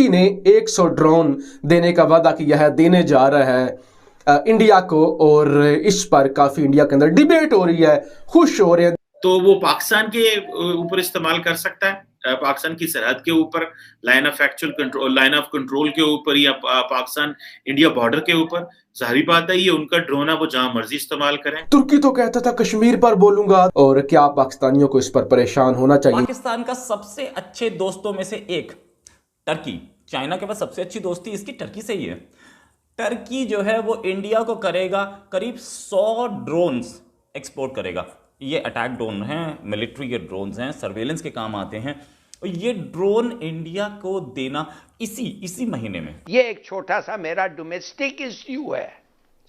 तुर्की ने 100 ड्रोन देने का वादा किया है, देने जा रहा है इंडिया को, और इस पर काफी इंडिया के अंदर डिबेट हो रही है, खुश हो रहे हैं। तो वो पाकिस्तान के ऊपर इस्तेमाल कर सकता है, पाकिस्तान की सरहद के ऊपर, line of actual control, line of control के ऊपर, या पाकिस्तान इंडिया बॉर्डर के ऊपर। जाहिर बात है ये उनका ड्रोन है, वो जहां मर्जी इस्तेमाल करें। तुर्की तो कहता था कश्मीर पर बोलूंगा, और क्या पाकिस्तानियों को इस पर परेशान होना चाहिए? पाकिस्तान का सबसे अच्छे दोस्तों में से एक टर्की, चाइना के पास सबसे अच्छी दोस्ती इसकी टर्की से ही है। टर्की जो है वो इंडिया को करेगा करीब 100 ड्रोन्स एक्सपोर्ट करेगा। ये अटैक ड्रोन हैं, मिलिट्री के ड्रोन्स हैं, सर्वेलेंस के काम आते हैं। और ये ड्रोन इंडिया को देना इसी महीने में। ये एक छोटा सा मेरा डोमेस्टिक इश्यू है,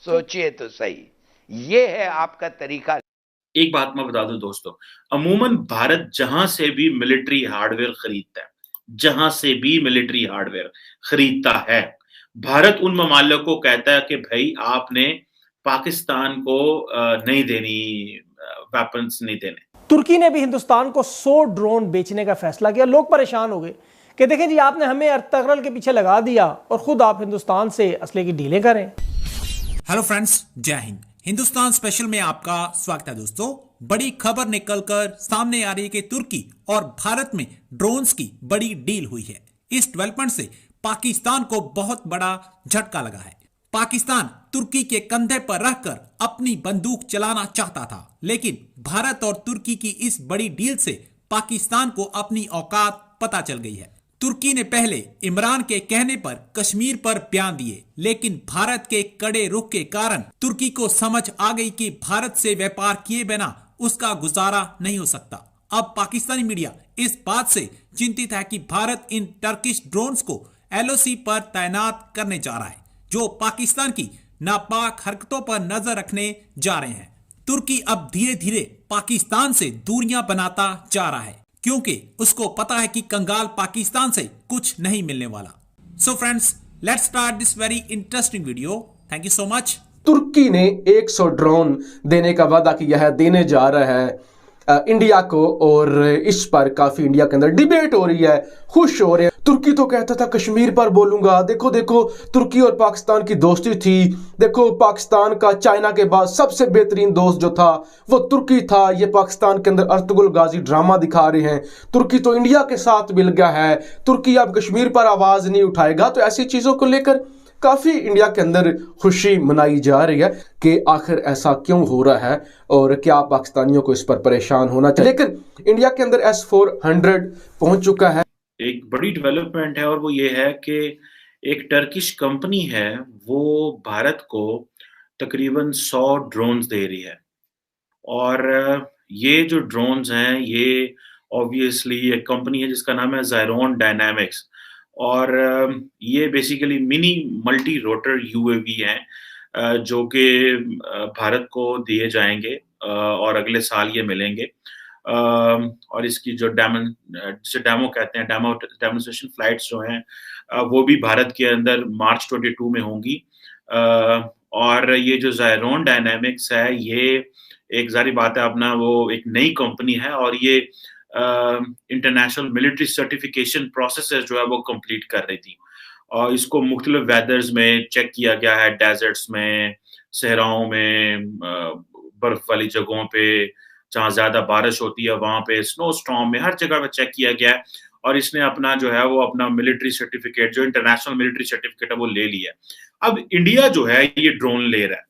सोचिए तो सही, ये है आपका तरीका। एक बात मैं बता दूं दोस्तों, अमूमन भारत जहां से भी मिलिट्री हार्डवेयर खरीदता है, जहां से भी मिलिट्री हार्डवेयर खरीदता है, भारत उन ममालिक को कहता है कि भाई आपने पाकिस्तान को नहीं देनी, वेपन्स नहीं देने। तुर्की ने भी हिंदुस्तान को 100 ड्रोन बेचने का फैसला किया। लोग परेशान हो गए कि देखें जी, आपने हमें अर्तगरल के पीछे लगा दिया और खुद आप हिंदुस्तान से असले की डीलें करें। हेलो फ्रेंड्स, जय हिंद। हिंदुस्तान स्पेशल में आपका स्वागत है दोस्तों। बड़ी खबर निकलकर सामने आ रही है कि तुर्की और भारत में ड्रोन्स की बड़ी डील हुई है। इस डेवलपमेंट से पाकिस्तान को बहुत बड़ा झटका लगा है। पाकिस्तान तुर्की के कंधे पर रखकर अपनी बंदूक चलाना चाहता था, लेकिन भारत और तुर्की की इस बड़ी डील से पाकिस्तान को अपनी औकात पता चल गई है। तुर्की ने पहले इमरान के कहने पर कश्मीर पर बयान दिए, लेकिन भारत के कड़े रुख के कारण तुर्की को समझ आ गई कि भारत से व्यापार किए बिना उसका गुजारा नहीं हो सकता। अब पाकिस्तानी मीडिया इस बात से चिंतित है कि भारत इन टर्किश ड्रोन्स को एलओसी पर तैनात करने जा रहा है, जो पाकिस्तान की नापाक हरकतों पर नजर रखने जा रहे हैं। तुर्की अब धीरे धीरे पाकिस्तान से दूरियां बनाता जा रहा है, क्योंकि उसको पता है कि कंगाल पाकिस्तान से कुछ नहीं मिलने वाला। So friends, let's start this very interesting video. Thank you so much. तुर्की ने 100 ड्रोन देने का वादा किया है, देने जा रहा है इंडिया को, और इस पर काफी इंडिया के अंदर डिबेट हो रही है, खुश हो रहे हैं। तुर्की तो कहता था कश्मीर पर बोलूंगा। देखो देखो, तुर्की और पाकिस्तान की दोस्ती थी। देखो, पाकिस्तान का चाइना के बाद सबसे बेहतरीन दोस्त जो था वो तुर्की था। ये पाकिस्तान के अंदर अर्तुगरुल गाजी ड्रामा दिखा रहे हैं। तुर्की तो इंडिया के साथ मिल गया है, तुर्की अब कश्मीर पर आवाज नहीं उठाएगा। तो ऐसी चीजों को लेकर काफी इंडिया के अंदर खुशी मनाई जा रही है कि आखिर ऐसा क्यों हो रहा है, और क्या पाकिस्तानियों को इस पर परेशान होना चाहिए। लेकिन इंडिया के अंदर S-400 पहुंच चुका है। एक बड़ी डेवलपमेंट है, और वो ये है कि एक टर्किश कंपनी है, वो भारत को तकरीबन 100 ड्रोन्स दे रही है। और ये जो ड्रोन्स हैं, ये ऑब्वियसली एक कंपनी है जिसका नाम है ज़ायरोन डायनामिक्स, और ये basically mini multi rotor UAV हैं, जो कि भारत को दिए जाएंगे, और अगले साल ये मिलेंगे। और इसकी जो डेमो कहते हैं, डेमोन्स्ट्रेशन फ्लाइट्स जो हैं, वो भी भारत के अंदर मार्च 22 में होंगी। और ये जो ज़ायरोन डायनामिक्स है, ये एक जारी बात है, अपना वो एक नई कंपनी है, और ये इंटरनेशनल मिलिट्री सर्टिफिकेशन प्रोसेस जो है वो कंप्लीट कर रही थी। और इसको मुख्तलिफ वेदर्स में चेक किया गया है, डेजर्ट्स में, सहराओं में, बर्फ वाली जगहों पे, जहाँ ज्यादा बारिश होती है वहां पे, स्नो स्टॉर्म में, हर जगह पे चेक किया गया है। और इसने अपना जो है वो अपना मिलिट्री सर्टिफिकेट, जो इंटरनेशनल मिलिट्री सर्टिफिकेट है, वो ले लिया। अब इंडिया जो है ये ड्रोन ले रहा है,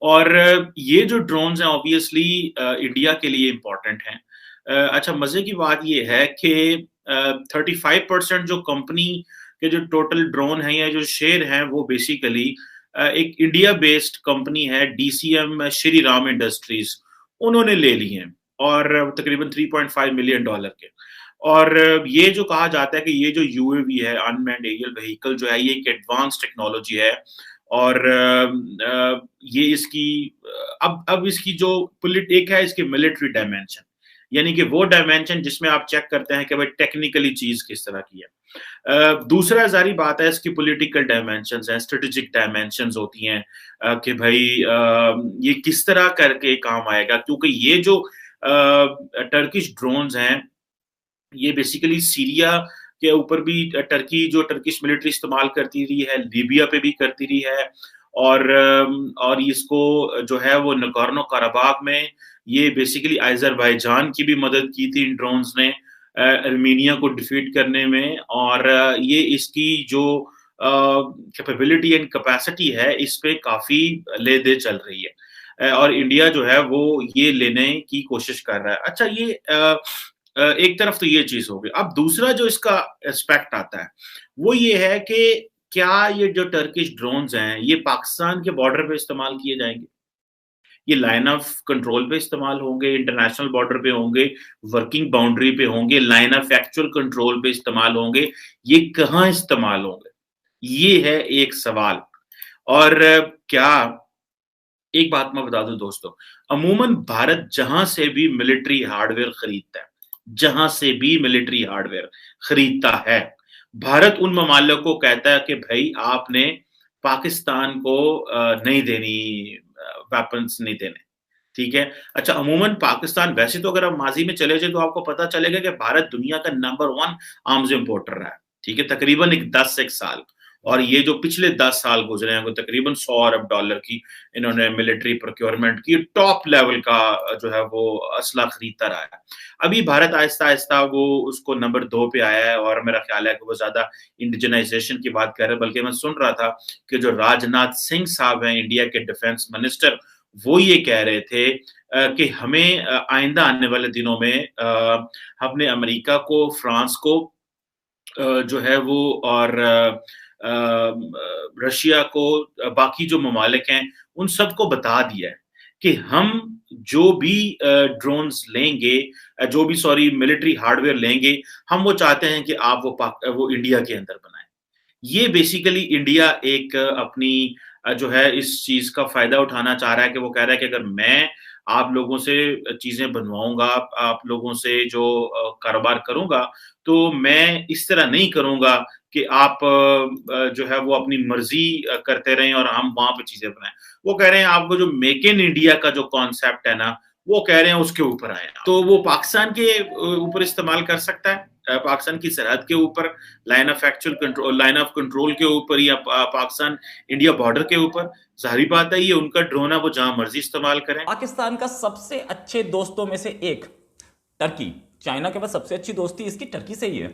और ये जो ड्रोन्स हैं ऑब्वियसली इंडिया के लिए इम्पोर्टेंट हैं। अच्छा, मजे की बात ये है कि 35% जो कंपनी के जो टोटल ड्रोन हैं या जो शेयर हैं, वो बेसिकली एक इंडिया बेस्ड कंपनी है, DCM श्री राम इंडस्ट्रीज, उन्होंने ले ली हैं, और तकरीबन $3.5 मिलियन के। और ये जो कहा जाता है कि ये जो यूएवी है, अनमैन्ड एरियल व्हीकल जो है, ये एक एडवांस टेक्नोलॉजी है। और ये इसकी अब इसकी जो एक है इसकी मिलिट्री डायमेंशन, यानी कि वो डायमेंशन जिसमें आप चेक करते हैं कि भाई टेक्निकली चीज किस तरह की है। दूसरा जारी बात है, इसकी पॉलिटिकल डायमेंशंस हैं, स्ट्रेटेजिक डायमेंशंस होती हैं, कि भाई ये किस तरह करके काम आएगा, क्योंकि ये जो टर्किश ड्रोन्स हैं, ये बेसिकली सीरिया के ऊपर भी टर्की जो टर्किश मिलिट्री इस्तेमाल करती रही है, लीबिया पे भी करती रही है, और इसको जो है वो नगोर्नो कराबाख में ये बेसिकली अज़रबैजान की भी मदद की थी इन ड्रोन्स ने अर्मीनिया को डिफीट करने में, और ये इसकी जो कैपेबिलिटी एंड कैपेसिटी है इस पे काफी ले दे चल रही है, और इंडिया जो है वो ये लेने की कोशिश कर रहा है। अच्छा, ये एक तरफ तो ये चीज हो गई। अब दूसरा जो इसका एस्पेक्ट आता है वो ये है कि क्या ये जो टर्किश ड्रोन्स हैं ये पाकिस्तान के बॉर्डर पे इस्तेमाल किए जाएंगे, ये लाइन ऑफ कंट्रोल पे इस्तेमाल होंगे, इंटरनेशनल बॉर्डर पे होंगे, वर्किंग बाउंड्री पे होंगे, लाइन ऑफ एक्चुअल कंट्रोल पे इस्तेमाल होंगे, ये कहाँ इस्तेमाल होंगे, ये है एक सवाल। और क्या एक बात मैं बता दूं दोस्तों, अमूमन भारत जहां से भी मिलिट्री हार्डवेयर खरीदता है, जहां से भी मिलिट्री हार्डवेयर खरीदता है, भारत उन ममालिक को कहता है कि भाई आपने पाकिस्तान को नहीं देनी, वेपन्स नहीं देने, ठीक है। अच्छा, अमूमन पाकिस्तान, वैसे तो अगर आप माजी में चले जाए तो आपको पता चलेगा कि भारत दुनिया का नंबर 1 आर्म्स इंपोर्टर रहा है, ठीक है, तकरीबन 10 साल। और ये जो पिछले 10 साल गुजरे हैं वो तकरीबन $100 अरब की इन्होंने मिलिट्री प्रोक्योरमेंट की, टॉप लेवल का जो है वो असला खरीदता रहा है। अभी भारत आहिस्ता आहिस्ता वो उसको नंबर 2 पे आया है, और मेरा ख्याल है कि वो ज्यादा इंडिजनाइजेशन की बात कर रहे हैं। बल्कि मैं सुन रहा था कि जो राजनाथ सिंह साहब हैं इंडिया के डिफेंस मिनिस्टर, वो ये कह रहे थे कि हमें आइंदा आने वाले दिनों में हमने अमेरिका को, फ्रांस को जो है वो, और रशिया को, बाकी जो ममालिक हैं उन सबको बता दिया है कि हम जो भी ड्रोन्स लेंगे, जो भी मिलिट्री हार्डवेयर लेंगे, हम वो चाहते हैं कि आप वो इंडिया के अंदर बनाएं। ये बेसिकली इंडिया एक अपनी जो है इस चीज का फायदा उठाना चाह रहा है कि वो कह रहा है कि अगर मैं आप लोगों से चीजें बनवाऊंगा, आप लोगों से जो कारोबार करूंगा, तो मैं इस तरह नहीं करूंगा कि आप जो है वो अपनी मर्जी करते रहें और हम वहां पे चीजें बनाएं। वो कह रहे हैं आपको जो मेक इन इंडिया का जो कॉन्सेप्ट है ना, वो कह रहे हैं उसके ऊपर आए, तो वो पाकिस्तान के ऊपर इस्तेमाल कर सकता है, पाकिस्तान की सरहद के ऊपर, line of actual control, line of control के ऊपर, या पाकिस्तान इंडिया बॉर्डर के ऊपर। जाहिर बात है ये उनका ड्रोन है, वो जहां मर्जी इस्तेमाल करें। पाकिस्तान का सबसे अच्छे दोस्तों में से एक टर्की, चाइना के पास सबसे अच्छी दोस्ती इसकी टर्की से ही है।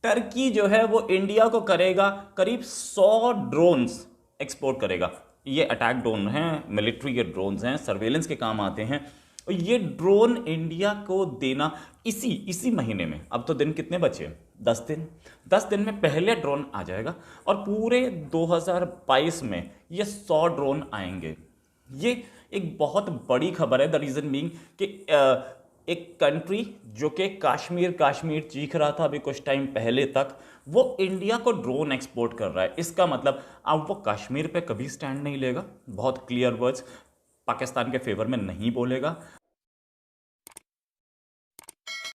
टर्की जो है वो इंडिया को करेगा करीब 100 ड्रोन्स एक्सपोर्ट करेगा। ये अटैक ड्रोन हैं, मिलिट्री के ड्रोन्स हैं, सर्वेलेंस के काम आते हैं। और ये ड्रोन इंडिया को देना इसी महीने में, अब तो दिन कितने बचे, 10 दिन में पहले ड्रोन आ जाएगा, और पूरे 2022 में ये 100 ड्रोन आएंगे। ये एक बहुत बड़ी खबर है। द रीज़न बीइंग कि एक कंट्री जो कि कश्मीर चीख रहा था अभी कुछ टाइम पहले तक, वो इंडिया को ड्रोन एक्सपोर्ट कर रहा है। इसका मतलब अब वो कश्मीर पे कभी स्टैंड नहीं लेगा, बहुत क्लियर वर्ड्स पाकिस्तान के फेवर में नहीं बोलेगा।